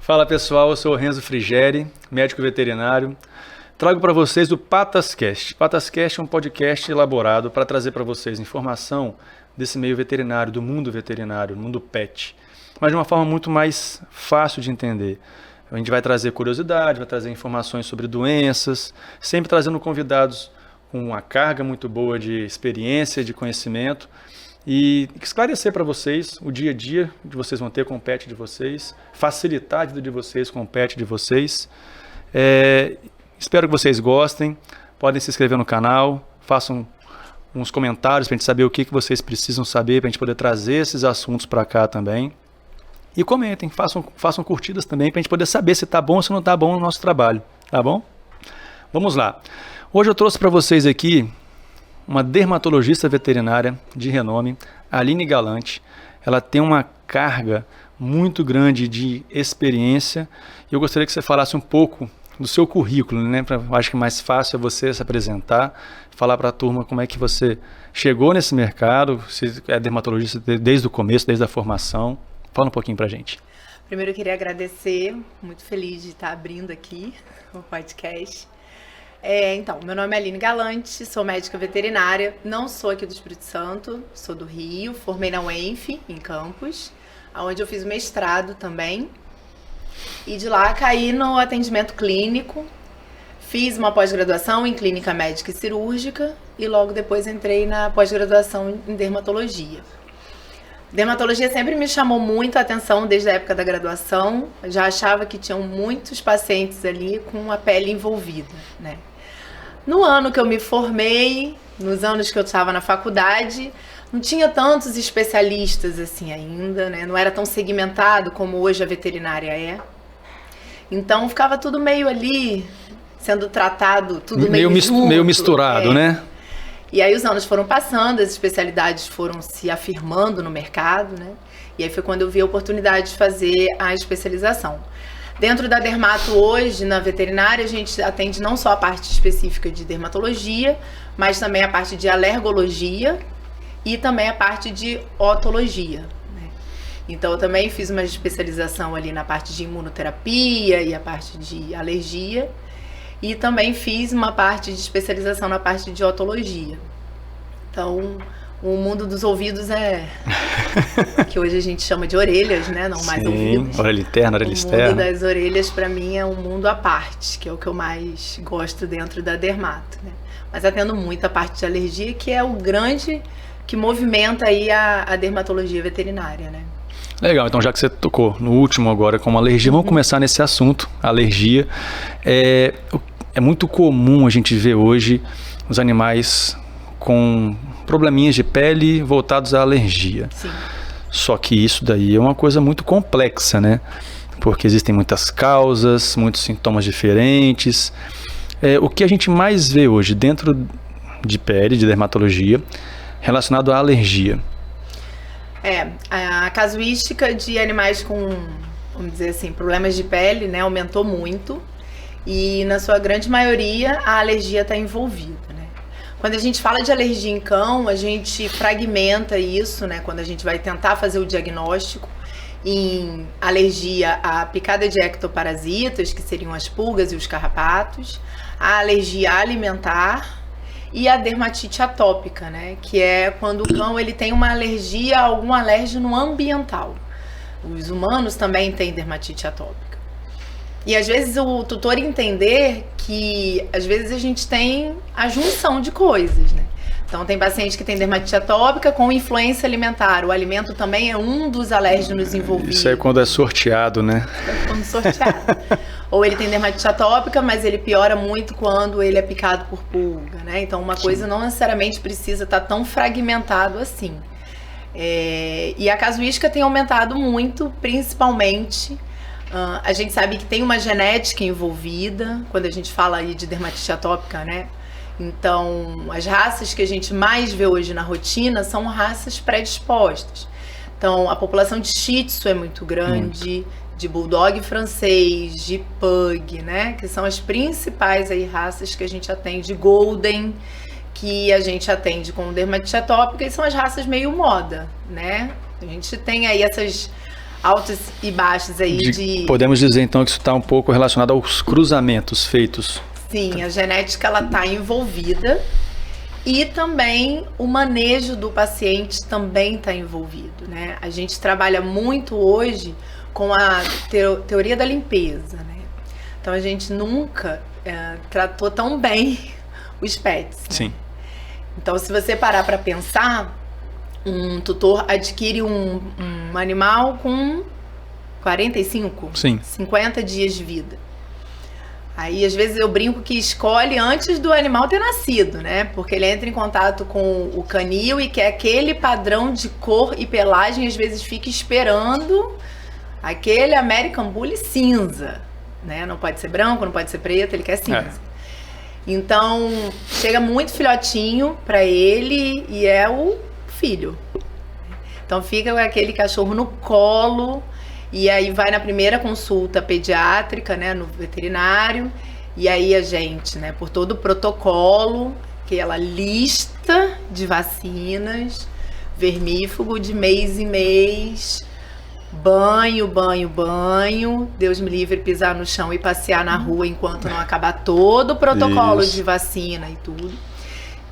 Fala pessoal, eu sou o Renzo Frigeri, médico veterinário. Trago para vocês o PatasCast. PatasCast é um podcast elaborado para trazer para vocês informação desse meio veterinário, do mundo veterinário, do mundo pet, mas de uma forma muito mais fácil de entender. A gente vai trazer curiosidade, vai trazer informações sobre doenças, sempre trazendo convidados com uma carga muito boa de experiência, de conhecimento, e esclarecer para vocês o dia a dia que vocês vão ter com o pet de vocês, facilitar a vida de vocês com o pet de vocês. Espero que vocês gostem, podem se inscrever no canal, façam uns comentários para a gente saber o que vocês precisam saber, para a gente poder trazer esses assuntos para cá também. E comentem, façam curtidas também para a gente poder saber se está bom ou se não está bom o nosso trabalho, tá bom? Vamos lá. Hoje eu trouxe para vocês aqui uma dermatologista veterinária de renome, Aline Galante. Ela tem uma carga muito grande de experiência e eu gostaria que você falasse um pouco do seu currículo, né? Acho que mais fácil é você se apresentar, falar para a turma como é que você chegou nesse mercado, se é dermatologista desde o começo, desde a formação. Fala um pouquinho para a gente. Primeiro eu queria agradecer, muito feliz de estar abrindo aqui o podcast. Então, meu nome é Aline Galante, sou médica veterinária, não sou aqui do Espírito Santo, sou do Rio, formei na UENF, em Campos, onde eu fiz o mestrado também, e de lá caí no atendimento clínico, fiz uma pós-graduação em clínica médica e cirúrgica, e logo depois entrei na pós-graduação em dermatologia. Dermatologia sempre me chamou muito a atenção desde a época da graduação, já achava que tinham muitos pacientes ali com a pele envolvida, né? No ano que eu me formei, nos anos que eu estava na faculdade, não tinha tantos especialistas assim ainda, né? Não era tão segmentado como hoje a veterinária é. Então ficava tudo meio ali, sendo tratado, tudo meio junto, meio misturado, né? E aí os anos foram passando, as especialidades foram se afirmando no mercado, né? E aí foi quando eu vi a oportunidade de fazer a especialização. Dentro da dermato hoje, na veterinária, a gente atende não só a parte específica de dermatologia, mas também a parte de alergologia e também a parte de otologia, né? Então eu também fiz uma especialização ali na parte de imunoterapia e a parte de alergia. E também fiz uma parte de especialização na parte de otologia. Então, o mundo dos ouvidos que hoje a gente chama de orelhas, né? Não mais ouvidos. Orelha interna, orelha externa. O mundo das orelhas, para mim, é um mundo à parte, que é o que eu mais gosto dentro da dermato, né? Mas atendo muito a parte de alergia, que é o grande que movimenta aí a dermatologia veterinária, né? Legal, então já que você tocou no último agora com alergia, vamos começar nesse assunto, alergia. É muito comum a gente ver hoje os animais com probleminhas de pele voltados à alergia. Sim. Só que isso daí é uma coisa muito complexa, né? Porque existem muitas causas, muitos sintomas diferentes. O que a gente mais vê hoje dentro de pele, de dermatologia, relacionado à alergia? A casuística de animais com, vamos dizer assim, problemas de pele, né, aumentou muito e na sua grande maioria a alergia está envolvida, né? Quando a gente fala de alergia em cão, a gente fragmenta isso, né, quando a gente vai tentar fazer o diagnóstico em alergia à picada de ectoparasitas, que seriam as pulgas e os carrapatos, a alergia alimentar e a dermatite atópica, né? Que é quando o cão ele tem uma alergia a algum alérgeno ambiental. Os humanos também têm dermatite atópica. E às vezes o tutor entender que às vezes a gente tem a junção de coisas, né? Então tem paciente que tem dermatite atópica com influência alimentar. O alimento também é um dos alérgenos envolvidos. Isso é quando é sorteado, né? É quando sorteado. Ou ele tem dermatite atópica, mas ele piora muito quando ele é picado por pulga, né? Então uma coisa não necessariamente precisa estar tão fragmentado assim. E a casuística tem aumentado muito, principalmente. A gente sabe que tem uma genética envolvida, quando a gente fala aí de dermatite atópica, né? Então, as raças que a gente mais vê hoje na rotina são raças predispostas. Então, a população de Shih Tzu é muito grande, de Bulldog francês, de Pug, né? Que são as principais aí raças que a gente atende, Golden, que a gente atende com dermatite atópica e são as raças meio moda, né? A gente tem aí essas altas e baixas aí Podemos dizer então que isso está um pouco relacionado aos cruzamentos feitos. Sim, a genética ela está envolvida e também o manejo do paciente também está envolvido, né? A gente trabalha muito hoje com a teoria da limpeza, né? Então a gente nunca tratou tão bem os pets. Né? Sim. Então se você parar para pensar, um tutor adquire um animal com 45, Sim. 50 dias de vida. Aí, às vezes, eu brinco que escolhe antes do animal ter nascido, né? Porque ele entra em contato com o canil e quer aquele padrão de cor e pelagem, às vezes fica esperando aquele American Bully cinza, né? Não pode ser branco, não pode ser preto, ele quer cinza. Então, chega muito filhotinho pra ele e é o filho. Então, fica com aquele cachorro no colo. E aí vai na primeira consulta pediátrica, né, no veterinário, e aí a gente, né, por todo o protocolo, aquela lista de vacinas, vermífugo de mês em mês, banho, Deus me livre pisar no chão e passear na rua enquanto não acabar todo o protocolo de vacina e tudo.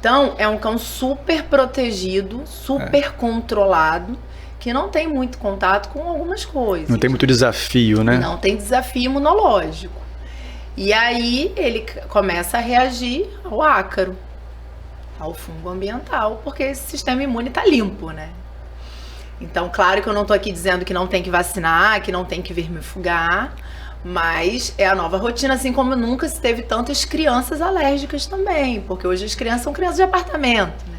Então, é um cão super protegido, super controlado, que não tem muito contato com algumas coisas. Não tem muito desafio, né? Não tem desafio imunológico. E aí ele começa a reagir ao ácaro, ao fungo ambiental, porque esse sistema imune está limpo, né? Então, claro que eu não estou aqui dizendo que não tem que vacinar, que não tem que vermifugar, mas é a nova rotina, assim como nunca se teve tantas crianças alérgicas também, porque hoje as crianças são crianças de apartamento, né?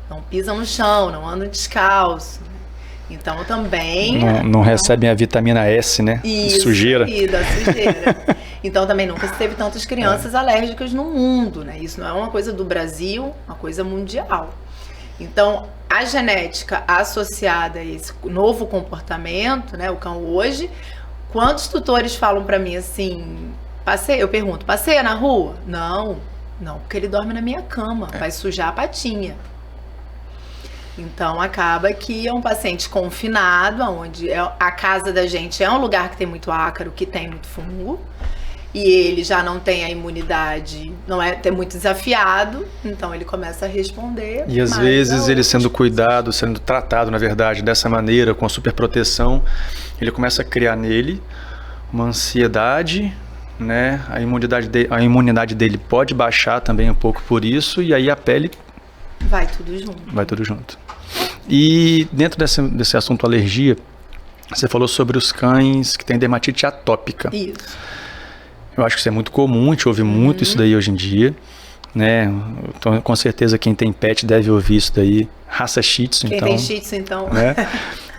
Não pisam no chão, não andam descalço. Então também... Não recebem a vitamina S, né? Isso, sujeira. Da sujeira. Então também nunca se teve tantas crianças alérgicas no mundo, né? Isso não é uma coisa do Brasil, uma coisa mundial. Então a genética associada a esse novo comportamento, né? O cão hoje, quantos tutores falam pra mim assim, eu pergunto, passeia na rua? Não, porque ele dorme na minha cama, vai sujar a patinha. Então, acaba que é um paciente confinado, onde a casa da gente é um lugar que tem muito ácaro, que tem muito fungo, e ele já não tem a imunidade, não é muito desafiado, então ele começa a responder. E às vezes ele sendo cuidado, sendo tratado, na verdade, dessa maneira, com a superproteção, ele começa a criar nele uma ansiedade, né? A imunidade dele pode baixar também um pouco por isso, e aí a pele... Vai tudo junto. E dentro desse assunto alergia, você falou sobre os cães que têm dermatite atópica. Isso. Eu acho que isso é muito comum, a gente ouve muito isso daí hoje em dia, né? Então, com certeza quem tem pet deve ouvir isso daí. Raça Shih Tzu, então. Quem tem Shih Tzu, então. Né?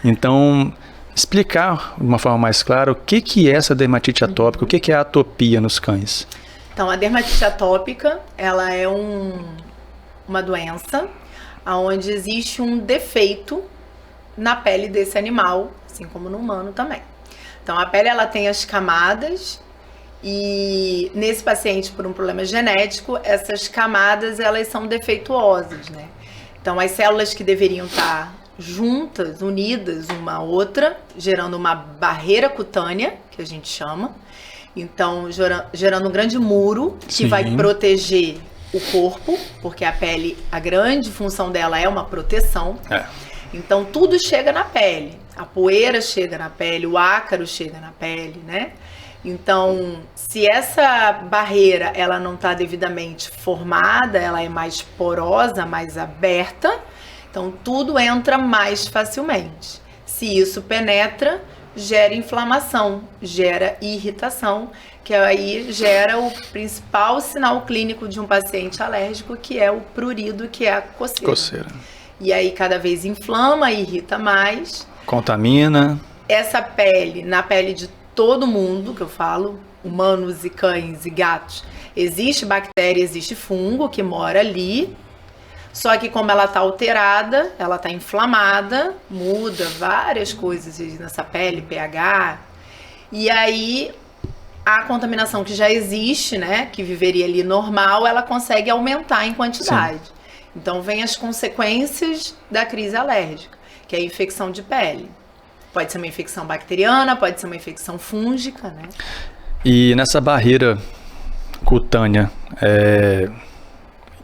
Então, explicar de uma forma mais clara o que é essa dermatite atópica, o que é a atopia nos cães. Então, a dermatite atópica, ela é uma doença onde existe um defeito na pele desse animal, assim como no humano também. Então, a pele ela tem as camadas e nesse paciente, por um problema genético, essas camadas elas são defeituosas, né? Então, as células que deveriam estar juntas, unidas uma à outra, gerando uma barreira cutânea, que a gente chama. Então, gerando um grande muro que vai proteger o corpo, porque a pele, a grande função dela é uma proteção. Então tudo chega na pele, a poeira chega na pele, o ácaro chega na pele, né? Então, se essa barreira ela não está devidamente formada, ela é mais porosa, mais aberta, então tudo entra mais facilmente. Se isso penetra, gera inflamação, gera irritação, que aí gera o principal sinal clínico de um paciente alérgico, que é o prurido, que é a coceira. E aí cada vez inflama, irrita mais. Contamina. Essa pele, na pele de todo mundo, que eu falo, humanos e cães e gatos, existe bactéria, existe fungo que mora ali. Só que como ela está alterada, ela está inflamada, muda várias coisas nessa pele, pH. E aí a contaminação que já existe, né, que viveria ali normal, ela consegue aumentar em quantidade. Sim. Então, vem as consequências da crise alérgica, que é a infecção de pele. Pode ser uma infecção bacteriana, pode ser uma infecção fúngica, né? E nessa barreira cutânea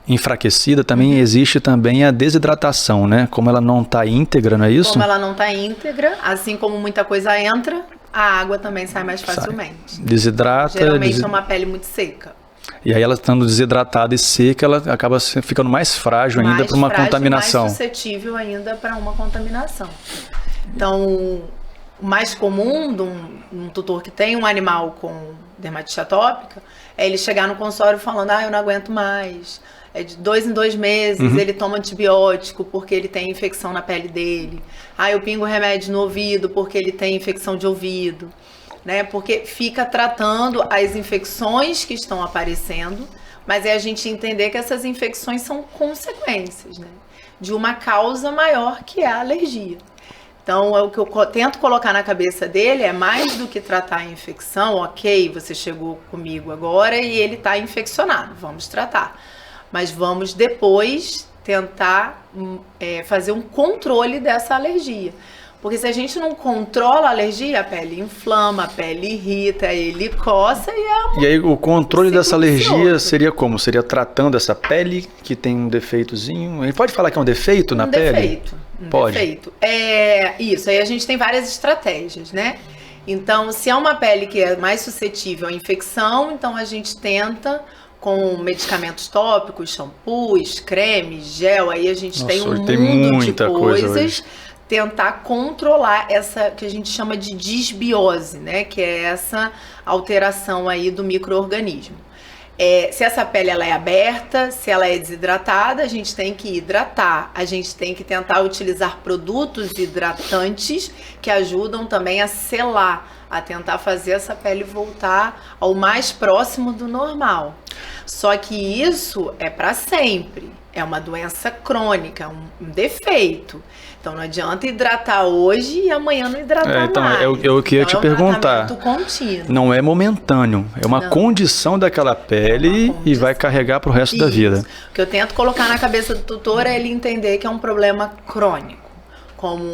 enfraquecida, também existe também a desidratação, né? Como ela não está íntegra, não é isso? Como ela não está íntegra, assim como muita coisa entra, a água também sai mais facilmente. Desidrata. Geralmente é uma pele muito seca. E aí ela estando desidratada e seca, ela acaba ficando mais frágil ainda para uma contaminação. Mais suscetível ainda para uma contaminação. Então, o mais comum de um tutor que tem um animal com dermatite atópica é ele chegar no consultório falando, eu não aguento mais. De 2 em 2 meses ele toma antibiótico porque ele tem infecção na pele dele. Eu pingo remédio no ouvido porque ele tem infecção de ouvido. Né? Porque fica tratando as infecções que estão aparecendo, mas é a gente entender que essas infecções são consequências, né? De uma causa maior que é a alergia. Então, o que eu tento colocar na cabeça dele é mais do que tratar a infecção, ok, você chegou comigo agora e ele está infeccionado, vamos tratar. Mas vamos depois tentar fazer um controle dessa alergia. Porque se a gente não controla a alergia, a pele inflama, a pele irrita, ele coça e aí o controle dessa alergia seria como? Seria tratando essa pele que tem um defeitozinho? Ele pode falar que é um defeito na pele? Pode. Defeito. Isso, aí a gente tem várias estratégias, né? Então, se é uma pele que é mais suscetível à infecção, então a gente tenta com medicamentos tópicos, shampoos, cremes, gel, aí a gente tem um mundo de coisas. Tentar controlar essa que a gente chama de disbiose, né? Que é essa alteração aí do micro-organismo. Se essa pele ela é aberta, se ela é desidratada, a gente tem que hidratar. A gente tem que tentar utilizar produtos hidratantes que ajudam também a selar, a tentar fazer essa pele voltar ao mais próximo do normal. Só que isso é para sempre. É uma doença crônica, um defeito. Então não adianta hidratar hoje e amanhã não hidratar mais. Eu queria te perguntar. Contínuo. Não é momentâneo, é uma condição daquela pele e vai carregar para o resto da vida. O que eu tento colocar na cabeça do tutor é ele entender que é um problema crônico, como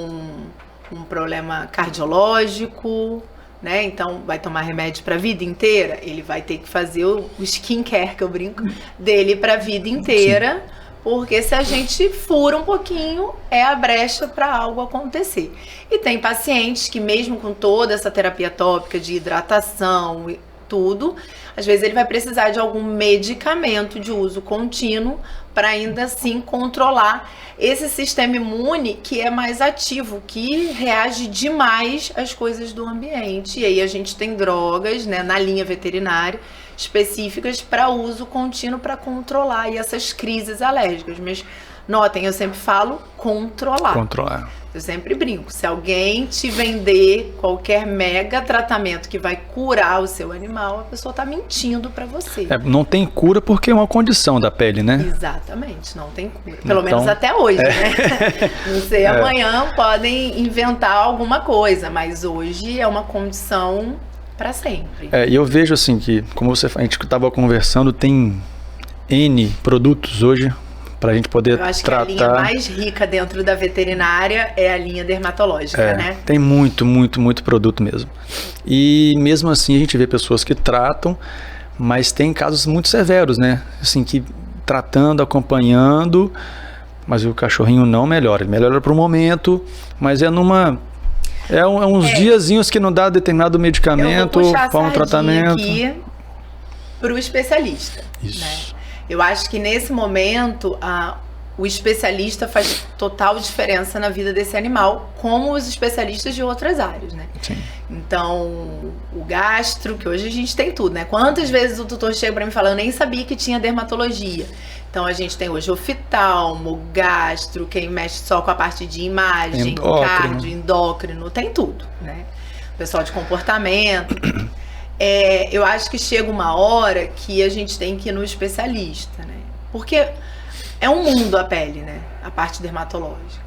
um problema cardiológico, né? Então vai tomar remédio para a vida inteira, ele vai ter que fazer o skincare, que eu brinco, dele para a vida inteira. Sim. Porque se a gente fura um pouquinho, é a brecha para algo acontecer. E tem pacientes que mesmo com toda essa terapia tópica de hidratação e tudo, às vezes ele vai precisar de algum medicamento de uso contínuo para ainda assim controlar esse sistema imune que é mais ativo, que reage demais às coisas do ambiente. E aí a gente tem drogas, né, na linha veterinária, específicas para uso contínuo para controlar aí essas crises alérgicas. Mas notem, eu sempre falo controlar. Eu sempre brinco, se alguém te vender qualquer mega tratamento que vai curar o seu animal, a pessoa está mentindo para você. Não tem cura porque é uma condição da pele, né? Exatamente, não tem cura. Pelo menos até hoje, né? Não sei, amanhã podem inventar alguma coisa, mas hoje é uma condição para sempre. E eu vejo assim que, como a gente estava conversando, tem N produtos hoje para a gente poder tratar. Eu acho que a linha mais rica dentro da veterinária é a linha dermatológica, né? Tem muito produto mesmo. E mesmo assim a gente vê pessoas que tratam, mas tem casos muito severos, né? Assim, que tratando, acompanhando, mas o cachorrinho não melhora. Ele melhora para o momento, mas uns diazinhos que não dá determinado medicamento, para um tratamento. Aqui para o especialista. Isso. Né? Eu acho que nesse momento o especialista faz total diferença na vida desse animal, como os especialistas de outras áreas, né? Sim. Então, o gastro, que hoje a gente tem tudo, né? Quantas vezes o tutor chega para mim e fala, eu nem sabia que tinha dermatologia. Então, a gente tem hoje oftalmo, gastro, quem mexe só com a parte de imagem, cardio, endócrino, tem tudo, né? Pessoal de comportamento. Eu acho que chega uma hora que a gente tem que ir no especialista, né? Porque é um mundo a pele, né? A parte dermatológica.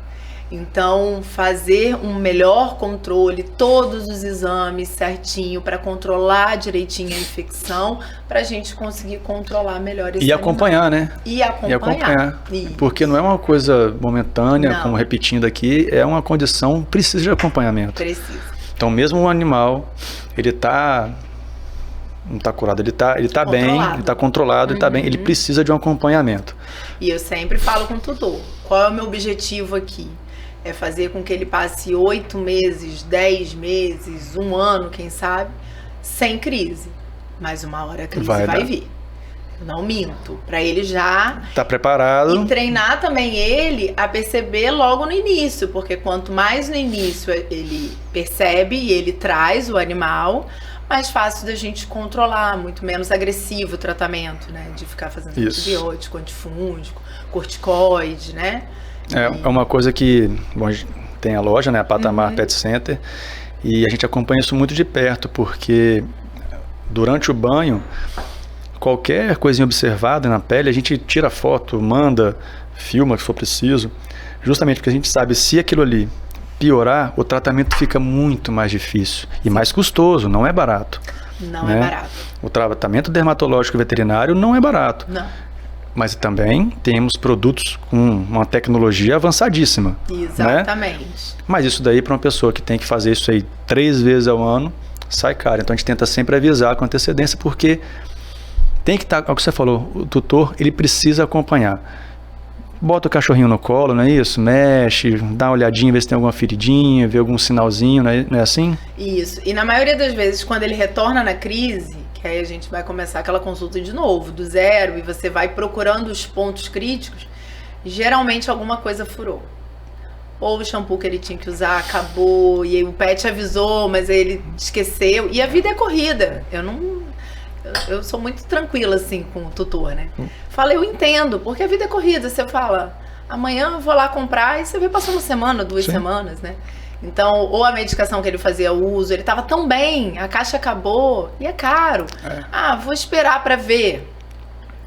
Então, fazer um melhor controle, todos os exames certinho, para controlar direitinho a infecção, para a gente conseguir controlar melhor esse E acompanhar, né? E acompanhar. Porque não é uma coisa momentânea, Não. como repetindo aqui, é uma condição, precisa de acompanhamento. Precisa. Então, mesmo o animal, ele não tá curado, ele tá bem, ele tá controlado, ele tá bem, ele precisa de um acompanhamento. E eu sempre falo com o tutor, qual é o meu objetivo aqui? É fazer com que ele passe 8 meses, 10 meses, 1 ano, quem sabe, sem crise. Mas uma hora a crise vai vir. Eu não minto. Para ele já... Tá preparado. E treinar também ele a perceber logo no início, porque quanto mais no início ele percebe e ele traz o animal, mais fácil da gente controlar, muito menos agressivo o tratamento, né? De ficar fazendo antibiótico, antifúngico, corticoide, né? É uma coisa que, bom, tem a loja, né, a Patamar Pet Center, e a gente acompanha isso muito de perto, porque durante o banho, qualquer coisinha observada na pele, a gente tira foto, manda, filma se for preciso, justamente porque a gente sabe se aquilo ali piorar, o tratamento fica muito mais difícil e mais custoso, não é barato. Não é barato. O tratamento dermatológico veterinário não é barato. Não. Mas também temos produtos com uma tecnologia avançadíssima. Exatamente. Né? Mas isso daí, para uma pessoa que tem que fazer isso aí 3 vezes ao ano, sai caro. Então a gente tenta sempre avisar com antecedência, porque tem que estar, é o que você falou, o tutor, ele precisa acompanhar. Bota o cachorrinho no colo, não é isso? Mexe, dá uma olhadinha, vê se tem alguma feridinha, vê algum sinalzinho, não é assim? Isso. E na maioria das vezes, quando ele retorna na crise, que aí a gente vai começar aquela consulta de novo, do zero, e você vai procurando os pontos críticos, geralmente alguma coisa furou. Ou o shampoo que ele tinha que usar acabou, e aí o pet avisou, mas aí ele esqueceu. E a vida é corrida. Eu sou muito tranquila, assim, com o tutor, né? Fala, eu entendo, porque a vida é corrida. Você fala, amanhã eu vou lá comprar, e você vê passando 1 semana, 2 semanas, né? Então, ou a medicação que ele fazia uso, ele estava tão bem, a caixa acabou, e é caro. Vou esperar para ver.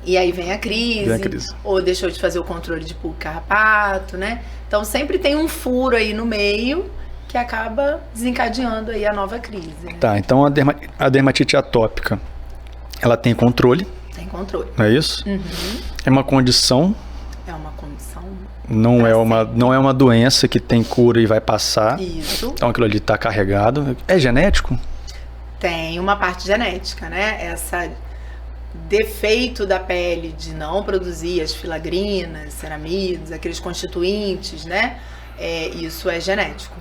E aí vem a crise, ou deixou de fazer o controle de pulga e carrapato, né? Então, sempre tem um furo aí no meio que acaba desencadeando aí a nova crise. Né? Tá, então a dermatite atópica, ela tem controle? Tem controle. Não é isso? É uma condição? É uma condição. Não é uma doença que tem cura e vai passar. Isso. Então aquilo ali está carregado. É genético? Tem uma parte genética, né? Essa defeito da pele de não produzir as filagrinas, ceramidas, aqueles constituintes, né? Isso é genético.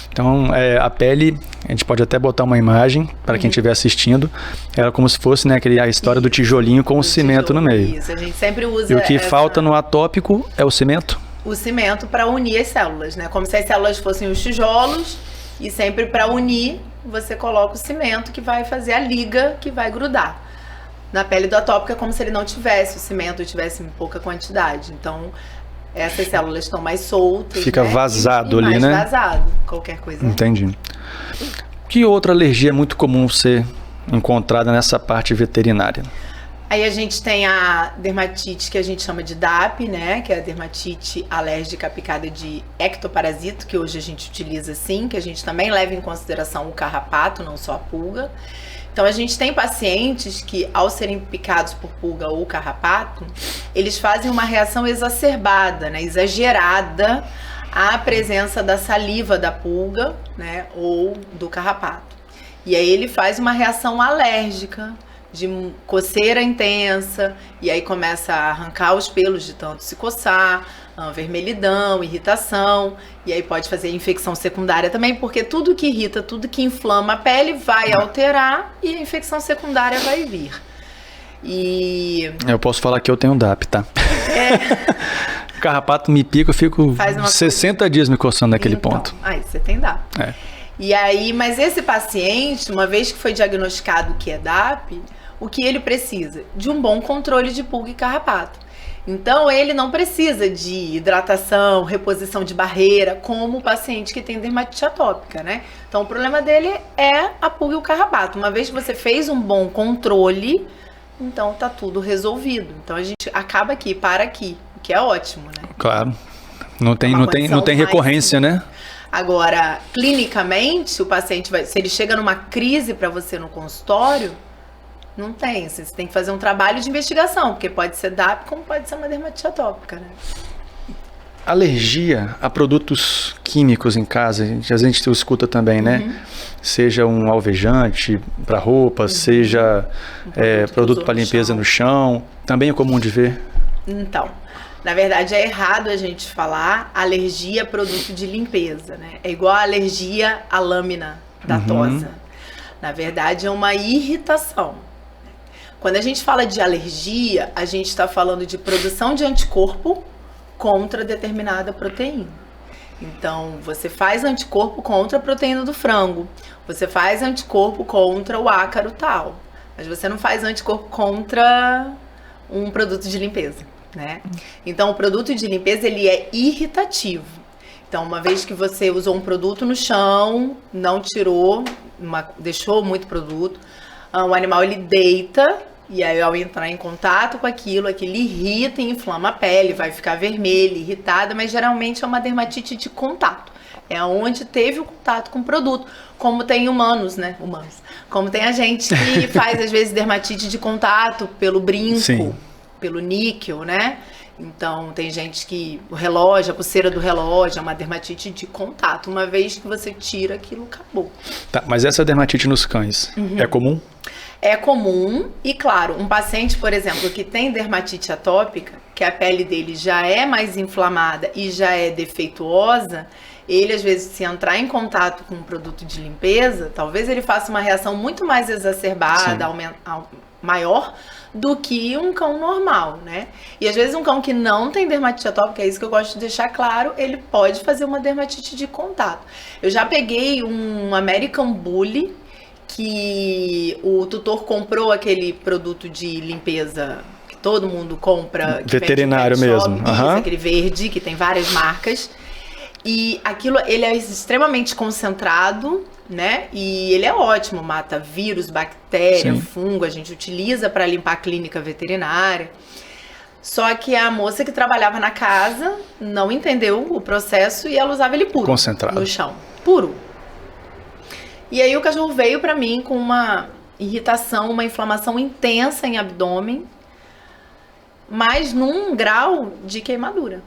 Então, a pele, a gente pode até botar uma imagem para quem estiver assistindo, era como se fosse, né, a história do tijolinho com o cimento no meio. Isso, a gente sempre usa. E o que falta no atópico é o cimento? O cimento para unir as células, né? Como se as células fossem os tijolos, e sempre para unir você coloca o cimento que vai fazer a liga que vai grudar. Na pele do atópico é como se ele não tivesse o cimento, tivesse em pouca quantidade. Então, essas células estão mais soltas. Fica vazado ali, mais né? Vazado, qualquer coisa. Entendi. Que outra alergia é muito comum ser encontrada nessa parte veterinária? Aí a gente tem a dermatite que a gente chama de DAP, né? Que é a dermatite alérgica picada de ectoparasito, que hoje a gente utiliza assim, que a gente também leva em consideração o carrapato, não só a pulga. Então a gente tem pacientes que, ao serem picados por pulga ou carrapato, eles fazem uma reação exacerbada, né? Exagerada à presença da saliva da pulga, né? Ou do carrapato. E aí ele faz uma reação alérgica, de coceira intensa, e aí começa a arrancar os pelos de tanto se coçar, vermelhidão, irritação, e aí pode fazer infecção secundária também, porque tudo que irrita, tudo que inflama a pele vai alterar e a infecção secundária vai vir. E eu posso falar que eu tenho DAP, tá? O carrapato me pica, eu fico 60 dias me coçando naquele ponto. Aí você tem DAP. E aí, mas esse paciente, uma vez que foi diagnosticado que é DAP, o que ele precisa? De um bom controle de pulga e carrapato. Então, ele não precisa de hidratação, reposição de barreira, como o paciente que tem dermatite atópica, né? Então, o problema dele é a pulga e o carrapato. Uma vez que você fez um bom controle, então tá tudo resolvido. Então, a gente acaba aqui, para aqui, o que é ótimo, né? Claro. Não tem recorrência, né? Agora, clinicamente, o paciente se ele chega numa crise para você no consultório, não tem. Você tem que fazer um trabalho de investigação, porque pode ser DAP, como pode ser uma dermatite atópica, né? Alergia a produtos químicos em casa, a gente escuta também, né? Seja um alvejante para roupa, seja produto para limpeza no chão, também é comum de ver? Então, na verdade é errado a gente falar alergia a produto de limpeza, né? É igual a alergia à lâmina da tosa. Na verdade é uma irritação. Quando a gente fala de alergia, a gente está falando de produção de anticorpo contra determinada proteína. Então, você faz anticorpo contra a proteína do frango, você faz anticorpo contra o ácaro tal, mas você não faz anticorpo contra um produto de limpeza, né? Então, o produto de limpeza, ele é irritativo. Então, uma vez que você usou um produto no chão, não tirou, deixou muito produto, o animal, ele deita. E aí, ao entrar em contato com aquilo irrita e inflama a pele, vai ficar vermelha, irritada, mas geralmente é uma dermatite de contato. É onde teve o contato com o produto, como tem humanos, né? Como tem a gente que faz, às vezes, dermatite de contato pelo brinco, Sim. pelo níquel, né? Então, tem gente que o relógio, a pulseira do relógio é uma dermatite de contato. Uma vez que você tira, aquilo acabou. Tá, mas essa dermatite nos cães é comum? É comum e, claro, um paciente, por exemplo, que tem dermatite atópica, que a pele dele já é mais inflamada e já é defeituosa, ele, às vezes, se entrar em contato com um produto de limpeza, talvez ele faça uma reação muito mais exacerbada, maior, do que um cão normal, né? E, às vezes, um cão que não tem dermatite atópica, é isso que eu gosto de deixar claro, ele pode fazer uma dermatite de contato. Eu já peguei um American Bully, que o tutor comprou aquele produto de limpeza que todo mundo compra. Veterinário mesmo. Isso, aquele verde, que tem várias marcas. E aquilo, ele é extremamente concentrado, né? E ele é ótimo, mata vírus, bactéria, fungo. A gente utiliza para limpar a clínica veterinária. Só que a moça que trabalhava na casa não entendeu o processo e ela usava ele puro. Concentrado. No chão. Puro. E aí o cachorro veio pra mim com uma irritação, uma inflamação intensa em abdômen, mas num grau de queimadura.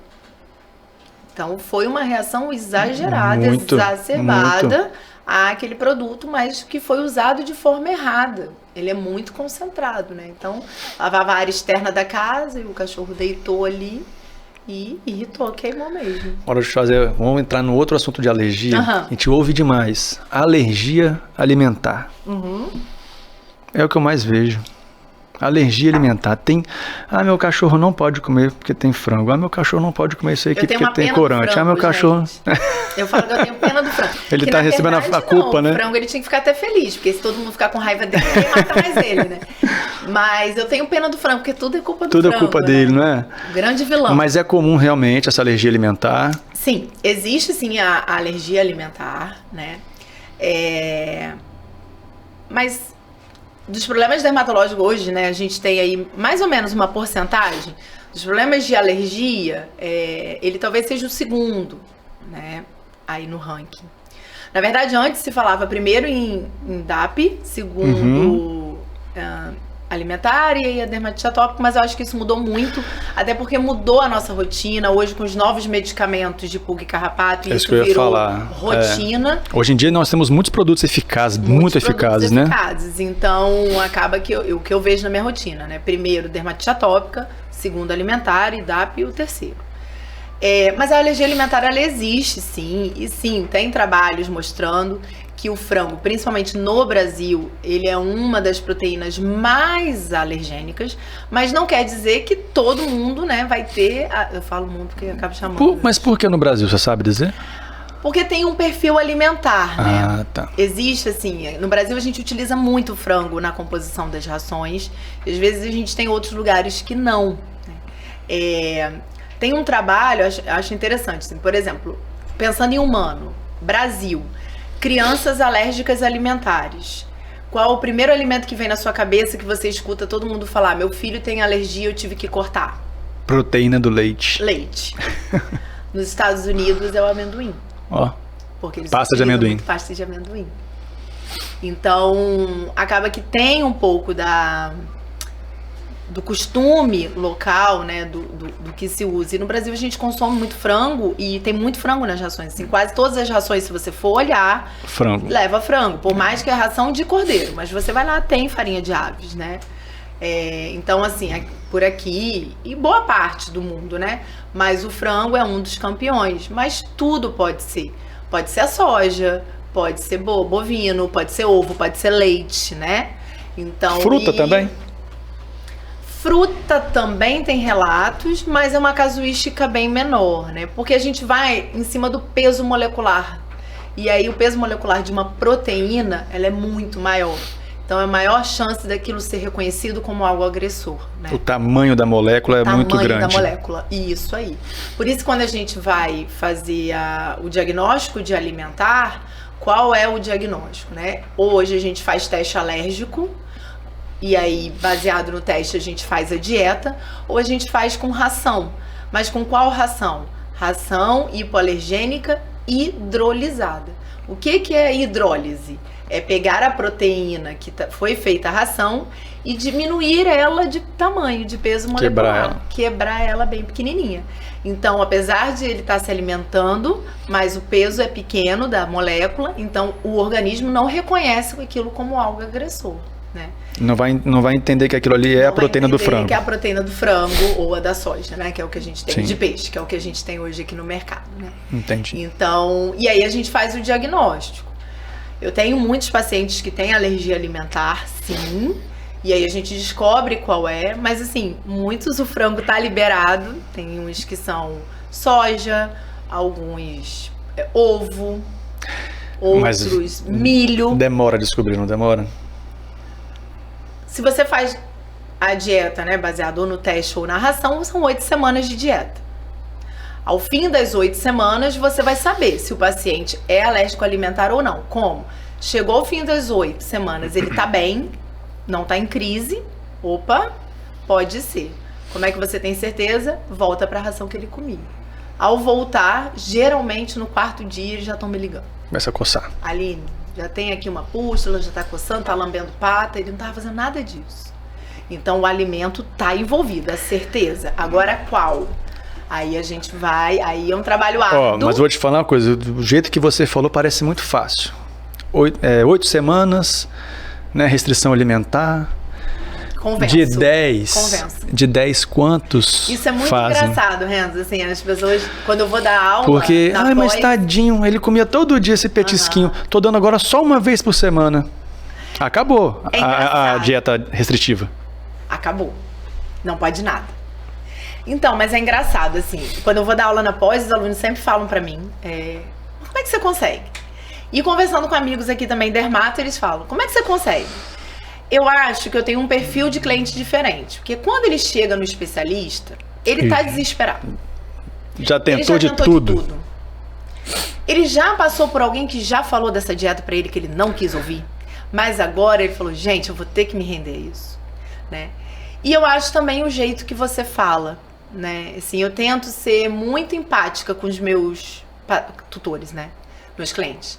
Então foi uma reação exagerada, exacerbada àquele produto, mas que foi usado de forma errada. Ele é muito concentrado, né? Então lavava a área externa da casa e o cachorro deitou ali e irritou, queimou mesmo. Vamos entrar no outro assunto de alergia. A gente ouve demais. Alergia alimentar. É o que eu mais vejo. Alergia alimentar. Meu cachorro não pode comer porque tem frango. Meu cachorro não pode comer isso aqui porque tem corante. Frango, meu cachorro... Eu falo que eu tenho pena do frango. Ele tá recebendo a culpa, né? O frango, ele tinha que ficar até feliz, porque se todo mundo ficar com raiva dele, ele mata mais ele, né? Mas eu tenho pena do frango, porque tudo é culpa do frango. Tudo é culpa dele, não é? Grande vilão. Mas é comum realmente essa alergia alimentar? Sim, existe sim a alergia alimentar, né? Mas dos problemas dermatológicos hoje, né, a gente tem aí mais ou menos uma porcentagem dos problemas de alergia, ele talvez seja o segundo, né, aí no ranking. Na verdade, antes se falava primeiro em DAP, segundo alimentar e a dermatite atópica, mas eu acho que isso mudou muito, até porque mudou a nossa rotina. Hoje, com os novos medicamentos de pulga e carrapato, isso virou rotina. Hoje em dia nós temos muitos produtos eficazes, muito eficazes, né? Então, acaba que o que eu vejo na minha rotina, né? Primeiro, dermatite atópica, segundo, alimentar e DAP o terceiro. Mas a alergia alimentar, ela existe, sim, e sim, tem trabalhos mostrando que o frango, principalmente no Brasil, ele é uma das proteínas mais alergênicas, mas não quer dizer que todo mundo, né, vai ter... Eu falo mundo porque eu acabo chamando... Mas por que no Brasil, você sabe dizer? Porque tem um perfil alimentar, né? Tá. Existe, assim, no Brasil a gente utiliza muito frango na composição das rações, e às vezes a gente tem outros lugares que não, né? Tem um trabalho, acho interessante, assim, por exemplo, pensando em humano, Brasil... Crianças alérgicas alimentares. Qual o primeiro alimento que vem na sua cabeça que você escuta todo mundo falar? Meu filho tem alergia, eu tive que cortar. Proteína do leite. Leite. Nos Estados Unidos é o amendoim. Ó, Porque eles pasta de utilizam amendoim. muito pasta de amendoim. Então, acaba que tem um pouco do costume local, né, do que se usa. E no Brasil a gente consome muito frango e tem muito frango nas rações. Assim, quase todas as rações, se você for olhar, frango. leva frango. Por mais que é ração de cordeiro, mas você vai lá, tem farinha de aves, né? Então, assim, por aqui, e boa parte do mundo, né? Mas o frango é um dos campeões. Mas tudo pode ser. Pode ser a soja, pode ser bovino, pode ser ovo, pode ser leite, né? Então, Fruta também? Fruta também tem relatos, mas é uma casuística bem menor, né? Porque a gente vai em cima do peso molecular. E aí o peso molecular de uma proteína, ela é muito maior. Então é a maior chance daquilo ser reconhecido como algo agressor, né? O tamanho da molécula é muito grande. O tamanho da molécula, isso aí. Por isso, quando a gente vai fazer o diagnóstico de alimentar, qual é o diagnóstico, né? Hoje a gente faz teste alérgico, e aí, baseado no teste, a gente faz a dieta, ou a gente faz com ração. Mas com qual ração? Ração hipoalergênica hidrolisada. O que é hidrólise? É pegar a proteína que foi feita a ração e diminuir ela de tamanho, de peso molecular. Quebrar ela bem pequenininha. Então, apesar de ele estar se alimentando, mas o peso é pequeno da molécula, então o organismo não reconhece aquilo como algo agressor, né? Não vai entender que aquilo ali é a proteína do frango. Que é a proteína do frango ou a da soja, né? Que é o que a gente tem. Sim. De peixe, que é o que a gente tem hoje aqui no mercado, né? Entendi. Então, e aí a gente faz o diagnóstico. Eu tenho muitos pacientes que têm alergia alimentar, sim. E aí a gente descobre qual é. Mas assim, muitos o frango tá liberado. Tem uns que são soja, alguns ovo, outros milho. Demora a descobrir, não demora? Se você faz a dieta, né, baseada ou no teste ou na ração, são 8 semanas de dieta. Ao fim das 8 semanas, você vai saber se o paciente é alérgico alimentar ou não. Como? Chegou ao fim das 8 semanas, ele tá bem, não tá em crise. Opa, pode ser. Como é que você tem certeza? Volta para a ração que ele comia. Ao voltar, geralmente no 4º dia, eles já estão me ligando. Começa a coçar. Aline, já tem aqui uma pústula, já tá coçando, tá lambendo pata, ele não tava fazendo nada disso. Então o alimento tá envolvido, a certeza. Agora qual? Aí a gente vai, aí é um trabalho árduo. Mas vou te falar uma coisa, do jeito que você falou parece muito fácil. 8 semanas, né, restrição alimentar. Convenço. De 10 quantos Isso é muito fazem? Engraçado, Renzo, assim, as pessoas, quando eu vou dar aula... Porque, mas tadinho, ele comia todo dia esse petisquinho, tô dando agora só uma vez por semana. Acabou a dieta restritiva. Acabou. Não pode nada. Então, mas é engraçado, assim, quando eu vou dar aula na pós, os alunos sempre falam pra mim, como é que você consegue? E conversando com amigos aqui também, dermato, eles falam, como é que você consegue? Eu acho que eu tenho um perfil de cliente diferente, porque quando ele chega no especialista, ele tá desesperado. Já tentou de tudo. Ele já passou por alguém que já falou dessa dieta pra ele que ele não quis ouvir, mas agora ele falou, gente, eu vou ter que me render a isso, né? E eu acho também o jeito que você fala, né? Assim, eu tento ser muito empática com os meus tutores, né? Meus clientes.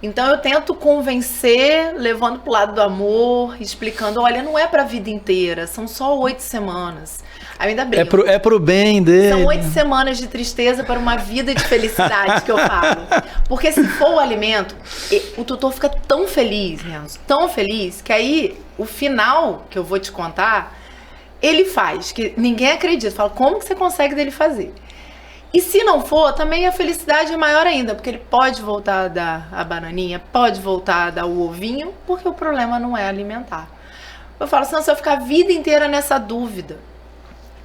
Então eu tento convencer, levando pro lado do amor, explicando, olha, não é pra vida inteira, são só 8 semanas. Aí ainda brinco. É pro bem dele. São 8 semanas de tristeza para uma vida de felicidade, que eu falo. Porque se for o alimento, o tutor fica tão feliz, Renzo, tão feliz, que aí o final que eu vou te contar, ele faz, que ninguém acredita. Fala, como que você consegue dele fazer? E se não for, também a felicidade é maior ainda, porque ele pode voltar a dar a bananinha, pode voltar a dar o ovinho, porque o problema não é alimentar. Eu falo, senão você vai ficar a vida inteira nessa dúvida.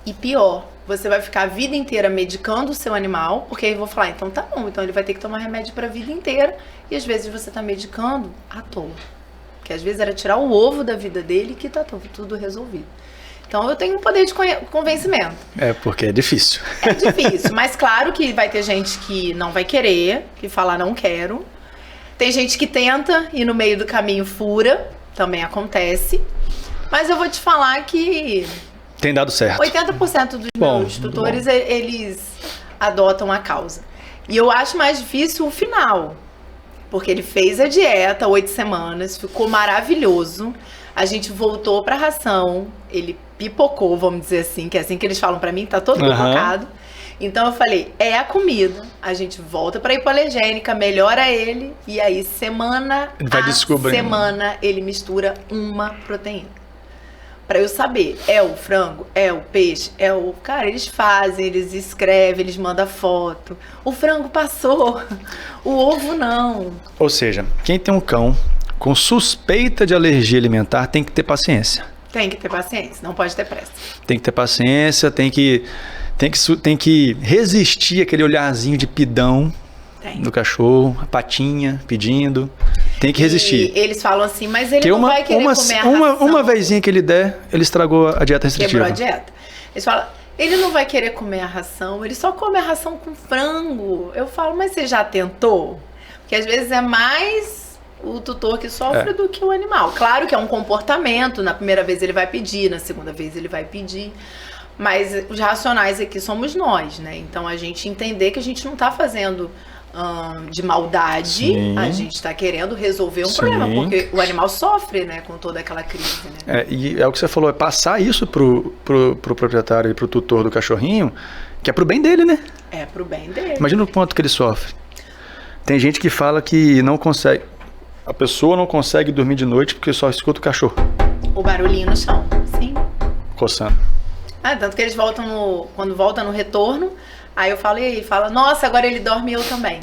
E pior, você vai ficar a vida inteira medicando o seu animal, porque aí eu vou falar, então tá bom, então ele vai ter que tomar remédio pra vida inteira, e às vezes você tá medicando à toa. Porque às vezes era tirar o ovo da vida dele que tá tudo resolvido. Então eu tenho um poder de convencimento. Porque é difícil. É difícil, mas claro que vai ter gente que não vai querer, que fala não quero. Tem gente que tenta e no meio do caminho fura, também acontece. Mas eu vou te falar que... Tem dado certo. 80% dos meus tutores, eles adotam a causa. E eu acho mais difícil o final, porque ele fez a dieta 8 semanas, ficou maravilhoso. A gente voltou pra ração, ele pipocou, vamos dizer assim, que é assim que eles falam pra mim, tá todo pipocado. Então eu falei, é a comida, a gente volta pra hipoalergênica, melhora ele, e aí semana a semana ele mistura uma proteína. Pra eu saber, é o frango, é o peixe, é o... Cara, eles fazem, eles escrevem, eles mandam foto. O frango passou, o ovo não. Ou seja, quem tem um cão com suspeita de alergia alimentar tem que ter paciência. Tem que ter paciência, não pode ter pressa. Tem que ter paciência, tem que resistir aquele olharzinho de pidão do cachorro, a patinha pedindo. Tem que resistir. E eles falam assim, mas ele não vai querer comer a ração. Uma vezinha que ele der, ele estragou a dieta restritiva. Quebrou a dieta. Eles falam, ele não vai querer comer a ração, ele só come a ração com frango. Eu falo, mas você já tentou? Porque às vezes é mais o tutor que sofre do que o animal. Claro que é um comportamento, na primeira vez ele vai pedir, na segunda vez ele vai pedir. Mas os racionais aqui somos nós, né? Então a gente entender que a gente não tá fazendo de maldade, sim, a gente tá querendo resolver um problema, porque o animal sofre, né, com toda aquela crise, né? E é o que você falou, é passar isso pro proprietário e pro tutor do cachorrinho, que é pro bem dele, né? É pro bem dele. Imagina o quanto que ele sofre. Tem gente que fala que não consegue, a pessoa não consegue dormir de noite porque só escuta o cachorro. O barulhinho no chão, sim. Coçando. Tanto que eles voltam quando volta no retorno, aí eu falo, e aí? Fala, nossa, agora ele dorme e eu também.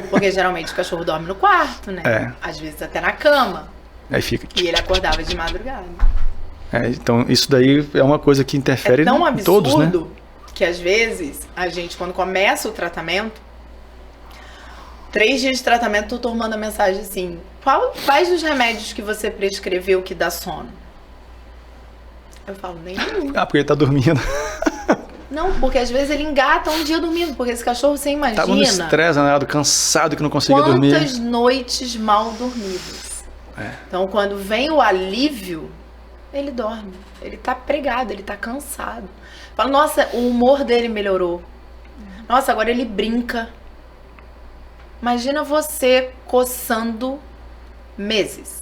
Porque geralmente o cachorro dorme no quarto, né? Às vezes até na cama. Aí fica... E ele acordava de madrugada. Então isso daí é uma coisa que interfere em todos, né? É tão absurdo que às vezes a gente, quando começa o tratamento, 3 dias de tratamento, o tutor manda mensagem assim, quais dos remédios que você prescreveu que dá sono? Eu falo, nenhum. Porque ele tá dormindo. Não, porque às vezes ele engata um dia dormindo, porque esse cachorro, você imagina... Tava no estresse, danado, cansado, que não conseguia dormir. Quantas noites mal dormidas. Então, quando vem o alívio, ele dorme. Ele tá pregado, ele tá cansado. Fala, nossa, o humor dele melhorou. Nossa, agora ele brinca. Imagina você coçando meses.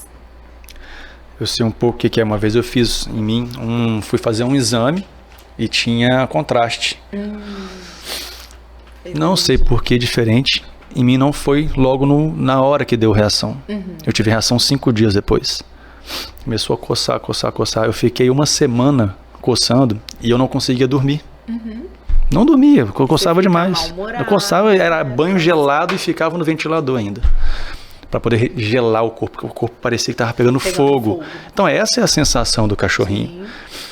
Eu sei um pouco o que é. Uma vez eu fiz em mim, fui fazer um exame e tinha contraste. Não sei por que diferente. Em mim não foi logo na hora que deu reação. Eu tive reação 5 dias depois. Começou a coçar, coçar, coçar. Eu fiquei 1 semana coçando e eu não conseguia dormir. Não dormia, eu coçava demais. Eu coçava, era banho gelado e ficava no ventilador ainda. Para poder gelar o corpo, porque o corpo parecia que estava pegando fogo. Então essa é a sensação do cachorrinho. Sim.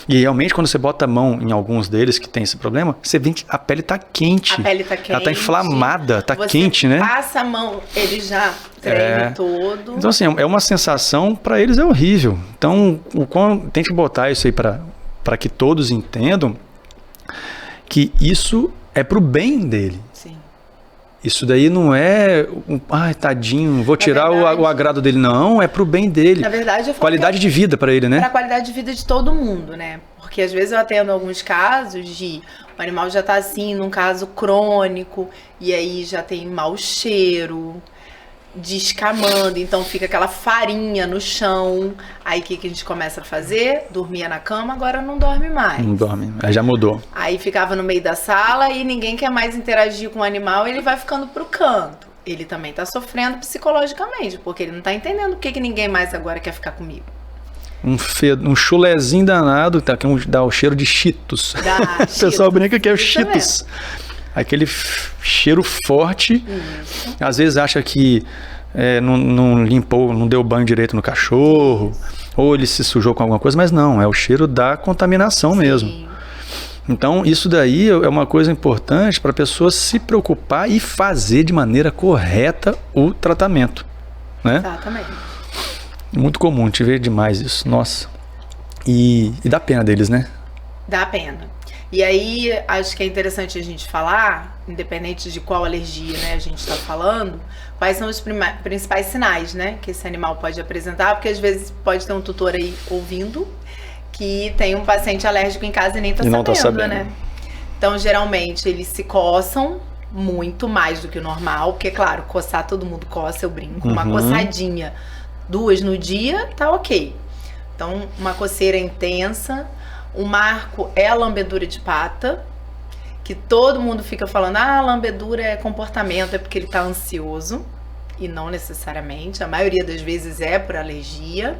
E realmente quando você bota a mão em alguns deles que tem esse problema, você vê que a pele está quente. A pele está quente. Ela está inflamada, está quente, né? Passa a mão, ele já treme todo. Então assim, é uma sensação, para eles é horrível. Então tente botar isso aí para que todos entendam que isso é pro bem dele. Sim. Isso daí não é, tadinho, vou tirar o agrado dele. Não, é pro bem dele. Na verdade, qualidade de vida para ele, né? Para a qualidade de vida de todo mundo, né? Porque às vezes eu atendo alguns casos de o animal já tá assim, num caso crônico, e aí já tem mau cheiro, descamando, então fica aquela farinha no chão. Aí o que a gente começa a fazer? Dormia na cama, agora não dorme mais. Não dorme, aí já mudou. Aí ficava no meio da sala e ninguém quer mais interagir com o animal, ele vai ficando pro canto. Ele também tá sofrendo psicologicamente, porque ele não tá entendendo por que ninguém mais agora quer ficar comigo. Um chulezinho danado, que dá o cheiro de Cheetos. O pessoal brinca que é o Cheetos. Aquele cheiro forte. Isso. Às vezes acha que não limpou, não deu banho direito no cachorro, ou ele se sujou com alguma coisa, mas não, é o cheiro da contaminação. Sim. Mesmo. Então isso daí é uma coisa importante para a pessoa se preocupar e fazer de maneira correta o tratamento, né? Exatamente. Muito comum, a gente vê demais isso, nossa. E dá pena deles, né? Dá pena. E aí, acho que é interessante a gente falar, independente de qual alergia, né, a gente está falando, quais são os principais sinais, né, que esse animal pode apresentar, porque às vezes pode ter um tutor aí ouvindo que tem um paciente alérgico em casa e nem está sabendo, né? Então, geralmente, eles se coçam muito mais do que o normal, porque, claro, coçar todo mundo coça, eu brinco. Uma coçadinha, 2 no dia, tá ok. Então, uma coceira intensa. O marco é a lambedura de pata, que todo mundo fica falando, a lambedura é comportamento, é porque ele tá ansioso. E não necessariamente, a maioria das vezes é por alergia.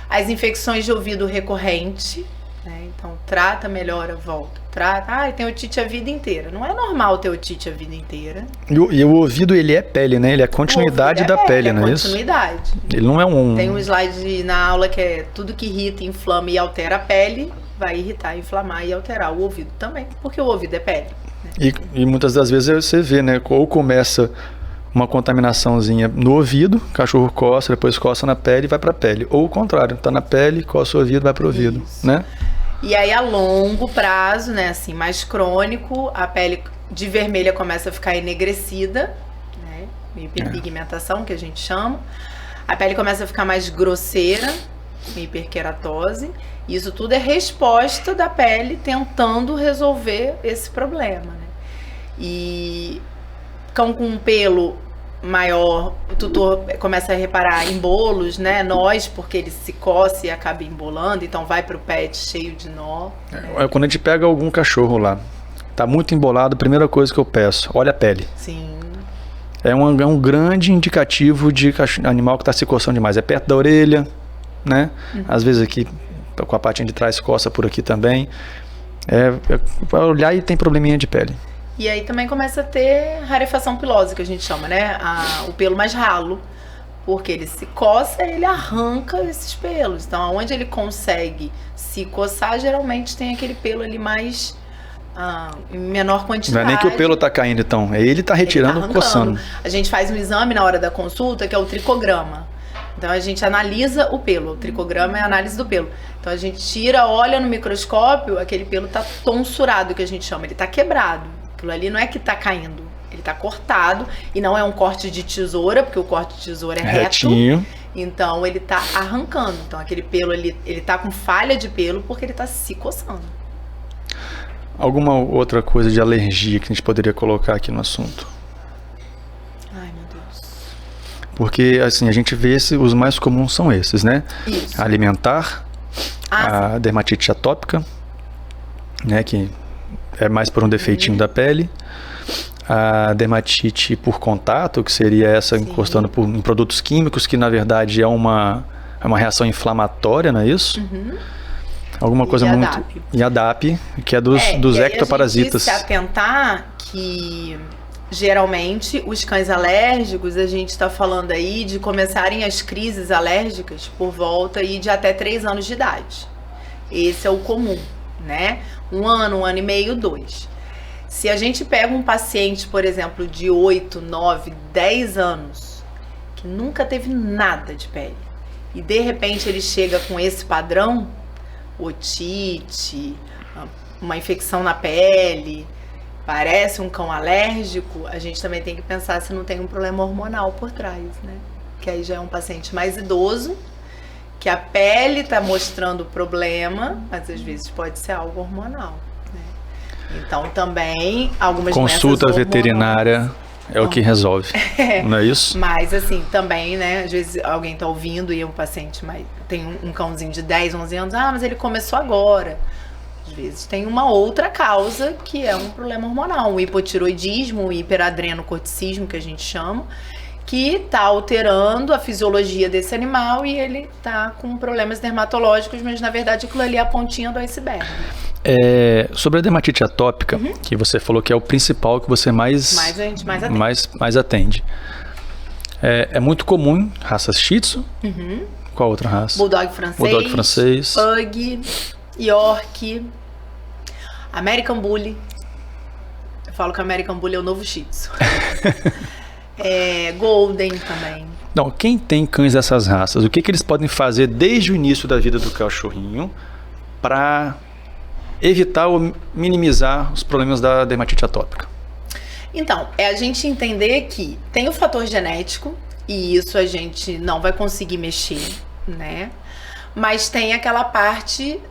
As infecções de ouvido recorrente, né? Então, trata, melhora, volta. Trata, tem otite a vida inteira. Não é normal ter otite a vida inteira. E o ouvido, ele é pele, né? Ele é a continuidade da pele, não é isso? Continuidade. Ele não é um... Tem um slide na aula que é tudo que irrita, inflama e altera a pele, vai irritar, inflamar e alterar o ouvido também, porque o ouvido é pele. Né? E muitas das vezes você vê, né? Ou começa uma contaminaçãozinha no ouvido, o cachorro coça, depois coça na pele e vai para a pele. Ou o contrário, tá na pele, coça o ouvido, vai para o ouvido, né? E aí a longo prazo, né, assim, mais crônico, a pele de vermelha começa a ficar enegrecida, né? Hiperpigmentação, que a gente chama. A pele começa a ficar mais grosseira, hiperqueratose. Isso tudo é resposta da pele tentando resolver esse problema, né? E cão com pelo maior, o tutor começa a reparar embolos, né? Nós, porque ele se coça e acaba embolando, então vai pro pet cheio de nó. Quando a gente pega algum cachorro lá, tá muito embolado, a primeira coisa que eu peço, olha a pele. Sim. É um grande indicativo de animal que está se coçando demais. É perto da orelha, né? Às vezes aqui, com a patinha de trás, coça por aqui também. Vai olhar e tem probleminha de pele. E aí também começa a ter rarefação pilosa, que a gente chama, né? O pelo mais ralo. Porque ele se coça, ele arranca esses pelos. Então, onde ele consegue se coçar, geralmente tem aquele pelo ali mais... em menor quantidade. Não é nem que o pelo tá caindo, então. É ele tá retirando, coçando. A gente faz um exame na hora da consulta, que é o tricograma. Então, a gente analisa o pelo. O tricograma é a análise do pelo. Então, a gente tira, olha no microscópio, aquele pelo tá tonsurado, que a gente chama. Ele tá quebrado. Aquilo ali não é que tá caindo. Ele tá cortado. E não é um corte de tesoura, porque o corte de tesoura é retinho. Então, ele tá arrancando. Então, aquele pelo ali, ele tá com falha de pelo, porque ele tá se coçando. Alguma outra coisa de alergia que a gente poderia colocar aqui no assunto? Ai, meu Deus. Porque, assim, a gente vê os mais comuns são esses, né? Isso. Alimentar, a dermatite atópica, né, que é mais por um defeitinho da pele. A dermatite por contato, que seria essa encostando em produtos químicos, que na verdade é uma reação inflamatória, não é isso? Alguma coisa muito... DAP. E a DAP, que é dos ectoparasitas. A gente se atentar que geralmente os cães alérgicos, a gente está falando aí de começarem as crises alérgicas por volta aí de até 3 anos de idade. Esse é o comum, né? 1 ano, 1 ano e meio, 2. Se a gente pega um paciente, por exemplo, de 8, 9, 10 anos, que nunca teve nada de pele, e de repente ele chega com esse padrão, otite, uma infecção na pele, parece um cão alérgico, a gente também tem que pensar se não tem um problema hormonal por trás, né? Que aí já é um paciente mais idoso, que a pele está mostrando o problema, mas às vezes pode ser algo hormonal, né? Então também algumas consulta veterinária é o que resolve, não é isso? Mas assim, também, né, às vezes alguém tá ouvindo e um paciente tem um cãozinho de 10, 11 anos, mas ele começou agora. Às vezes tem uma outra causa que é um problema hormonal, um hipotiroidismo, um hiperadrenocorticismo, que a gente chama, que tá alterando a fisiologia desse animal e ele tá com problemas dermatológicos, mas na verdade aquilo ali é a pontinha do iceberg. Sobre a dermatite atópica, que você falou que é o principal que você mais atende. É muito comum raças Shih Tzu. Qual outra raça? Bulldog francês, Pug, York, American Bully. Eu falo que American Bully é o novo Shih Tzu. Golden também. Não, quem tem cães dessas raças, o que eles podem fazer desde o início da vida do cachorrinho para evitar ou minimizar os problemas da dermatite atópica? Então, é a gente entender que tem o fator genético, e isso a gente não vai conseguir mexer, né? Mas tem aquela parte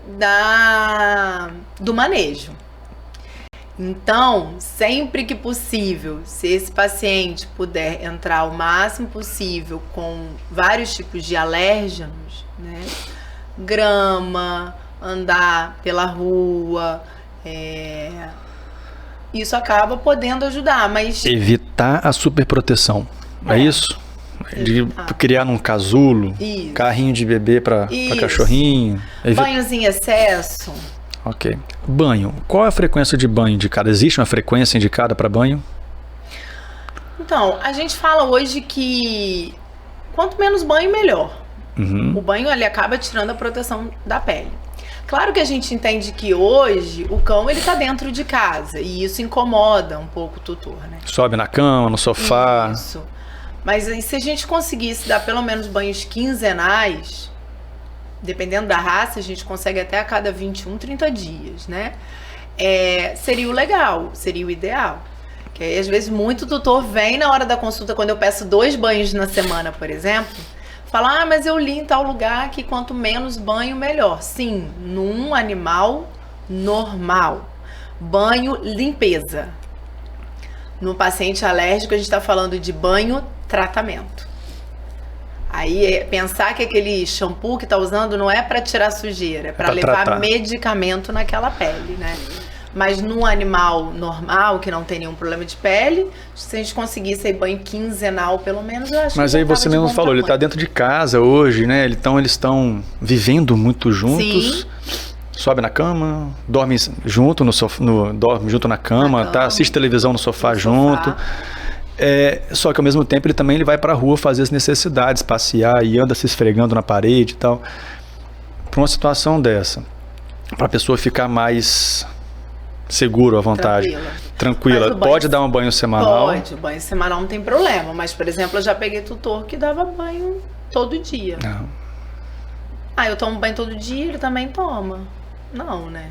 do manejo. Então, sempre que possível, se esse paciente puder entrar o máximo possível com vários tipos de alérgenos, né? Grama, andar pela rua, isso acaba podendo ajudar, mas... Evitar a superproteção, é isso? De criar num casulo, carrinho de bebê para cachorrinho. Banhos em excesso. Ok. Banho. Qual é a frequência de banho indicada? Existe uma frequência indicada para banho? Então, a gente fala hoje que quanto menos banho, melhor. O banho, ele acaba tirando a proteção da pele. Claro que a gente entende que hoje o cão, ele tá dentro de casa e isso incomoda um pouco o tutor, né? Sobe na cama, no sofá. Isso. Mas aí, se a gente conseguisse dar pelo menos banhos quinzenais, dependendo da raça, a gente consegue até a cada 21, 30 dias, né? Seria o legal, seria o ideal. Que aí, às vezes, muito tutor vem na hora da consulta, quando eu peço 2 banhos na semana, por exemplo, fala, mas eu li em tal lugar que quanto menos banho, melhor. Sim, num animal normal. Banho, limpeza. No paciente alérgico, a gente está falando de banho, tratamento. Aí, pensar que aquele shampoo que tá usando não é para tirar sujeira, é para levar tratar medicamento naquela pele, né? Mas num animal normal, que não tem nenhum problema de pele, se a gente conseguisse aí banho quinzenal, pelo menos, eu acho. Mas que aí você mesmo falou, tamanho. Ele tá dentro de casa hoje, né? Então eles estão vivendo muito juntos. Sim. Sobe na cama, dorme junto dorme junto na cama, tá? Assiste televisão no sofá junto. Só que ao mesmo tempo ele vai pra rua fazer as necessidades, passear e anda se esfregando na parede e tal. Para uma situação dessa, para a pessoa ficar mais seguro, à vontade, tranquila. Pode dar um banho semanal? Pode, o banho semanal não tem problema, mas por exemplo, eu já peguei tutor que dava banho todo dia. Não. Eu tomo banho todo dia, ele também toma. Não, né?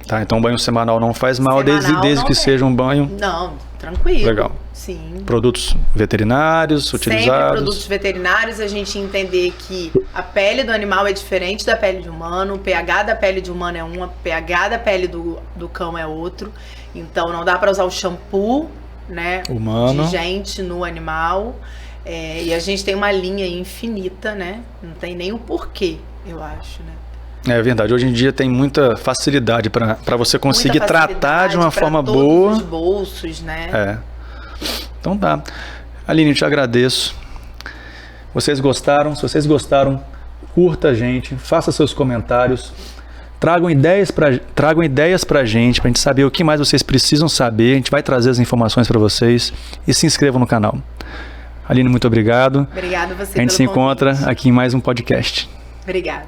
Tá, então banho semanal não faz mal, desde que seja um banho... Não, tranquilo. Legal. Sim. Produtos veterinários utilizados? Sempre produtos veterinários, a gente entender que a pele do animal é diferente da pele de humano, o pH da pele de humano é um, o pH da pele do cão é outro. Então não dá para usar o shampoo, né, humano, de gente no animal. E a gente tem uma linha infinita, né? Não tem nem o porquê, eu acho, né? É verdade, hoje em dia tem muita facilidade para você conseguir tratar de uma forma boa. Os bolsos, né? Então tá. Aline, eu te agradeço. Vocês gostaram? Se vocês gostaram, curta a gente, faça seus comentários, tragam ideias pra gente saber o que mais vocês precisam saber. A gente vai trazer as informações para vocês e se inscrevam no canal. Aline, muito obrigado. Obrigada a você. A gente se encontra aqui em mais um podcast. Obrigada.